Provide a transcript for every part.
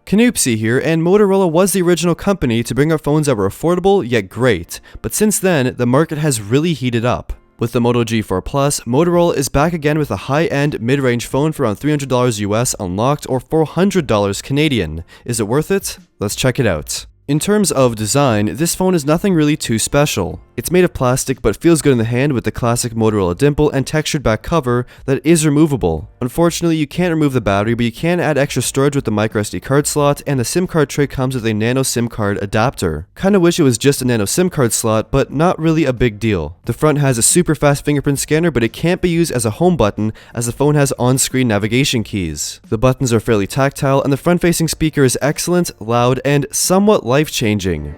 Canoopsy here, and Motorola was the original company to bring out phones that were affordable yet great, but since then, the market has really heated up. With the Moto G4 Plus, Motorola is back again with a high-end mid-range phone for around $300 US unlocked or $400 Canadian. Is it worth it? Let's check it out. In terms of design, this phone is nothing really too special. It's made of plastic but feels good in the hand with the classic Motorola dimple and textured back cover that is removable. Unfortunately, you can't remove the battery, but you can add extra storage with the microSD card slot, and the SIM card tray comes with a nano SIM card adapter. Kinda wish it was just a nano SIM card slot, but not really a big deal. The front has a super fast fingerprint scanner, but it can't be used as a home button as the phone has on-screen navigation keys. The buttons are fairly tactile, and the front-facing speaker is excellent, loud, and somewhat life-changing.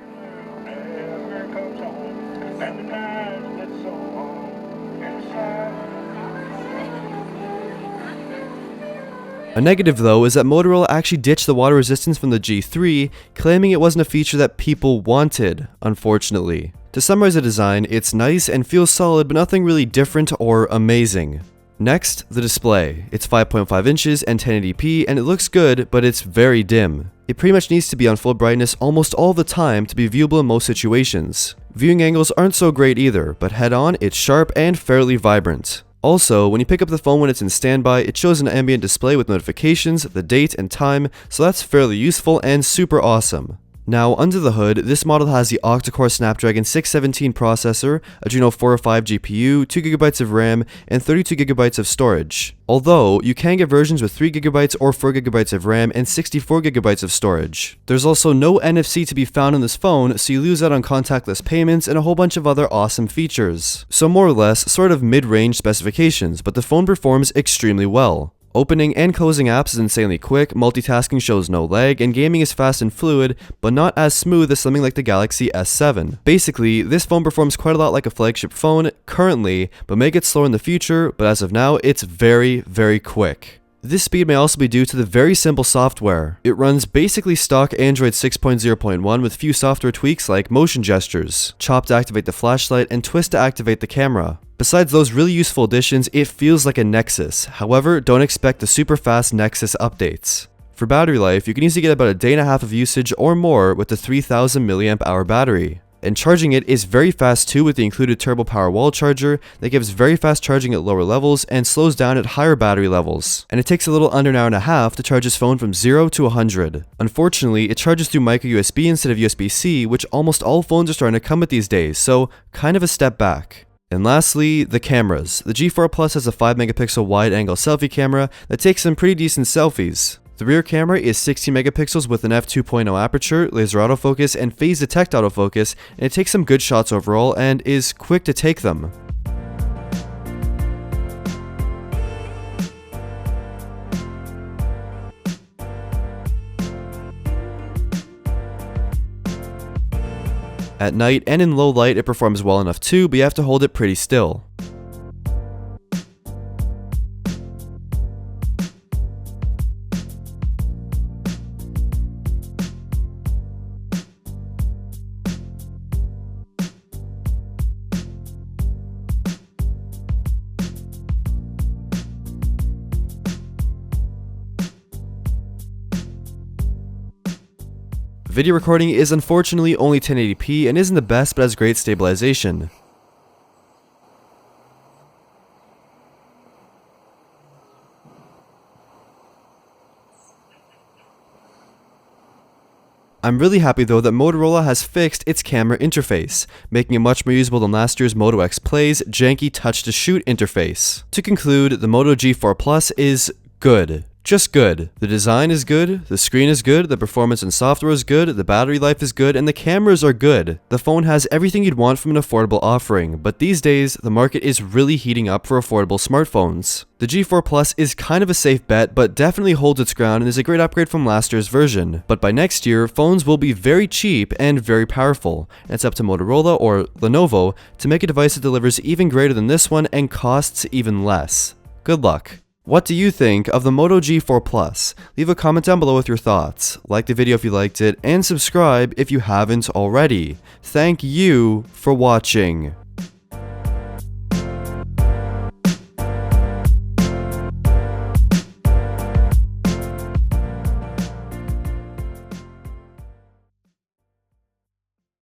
A negative though is that Motorola actually ditched the water resistance from the G3, claiming it wasn't a feature that people wanted, unfortunately. To summarize the design, it's nice and feels solid, but nothing really different or amazing. Next, the display. It's 5.5 inches and 1080p, and it looks good, but it's very dim. It pretty much needs to be on full brightness almost all the time to be viewable in most situations. Viewing angles aren't so great either, but head-on, it's sharp and fairly vibrant. Also, when you pick up the phone when it's in standby, it shows an ambient display with notifications, the date, and time, so that's fairly useful and super awesome. Now, under the hood, this model has the octa-core Snapdragon 617 processor, Adreno 405 GPU, 2GB of RAM, and 32GB of storage. Although, you can get versions with 3GB or 4GB of RAM and 64GB of storage. There's also no NFC to be found on this phone, so you lose out on contactless payments and a whole bunch of other awesome features. So more or less, sort of mid-range specifications, but the phone performs extremely well. Opening and closing apps is insanely quick, multitasking shows no lag, and gaming is fast and fluid, but not as smooth as something like the Galaxy S7. Basically, this phone performs quite a lot like a flagship phone currently, but may get slower in the future, but as of now, it's very, very quick. This speed may also be due to the very simple software. It runs basically stock Android 6.0.1 with few software tweaks like motion gestures, chop to activate the flashlight, and twist to activate the camera. Besides those really useful additions, it feels like a Nexus. However, don't expect the super fast Nexus updates. For battery life, you can easily get about a day and a half of usage or more with the 3000 mAh battery. And charging it is very fast too with the included turbo power wall charger that gives very fast charging at lower levels and slows down at higher battery levels. And it takes a little under an hour and a half to charge this phone from 0 to 100. Unfortunately, it charges through micro USB instead of USB-C, which almost all phones are starting to come with these days, so kind of a step back. And lastly, the cameras. The G4 Plus has a 5-megapixel wide-angle selfie camera that takes some pretty decent selfies. The rear camera is 16 megapixels with an f2.0 aperture, laser autofocus, and phase detect autofocus, and it takes some good shots overall and is quick to take them. At night and in low light, it performs well enough too, but you have to hold it pretty still. Video recording is unfortunately only 1080p and isn't the best, but has great stabilization. I'm really happy though that Motorola has fixed its camera interface, making it much more usable than last year's Moto X Play's janky touch-to-shoot interface. To conclude, the Moto G4 Plus is good. Just good. The design is good, the screen is good, the performance and software is good, the battery life is good, and the cameras are good. The phone has everything you'd want from an affordable offering, but these days, the market is really heating up for affordable smartphones. The G4 Plus is kind of a safe bet, but definitely holds its ground and is a great upgrade from last year's version. But by next year, phones will be very cheap and very powerful, and it's up to Motorola or Lenovo to make a device that delivers even greater than this one and costs even less. Good luck. What do you think of the Moto G4 Plus? Leave a comment down below with your thoughts. Like the video if you liked it, and subscribe if you haven't already. Thank you for watching.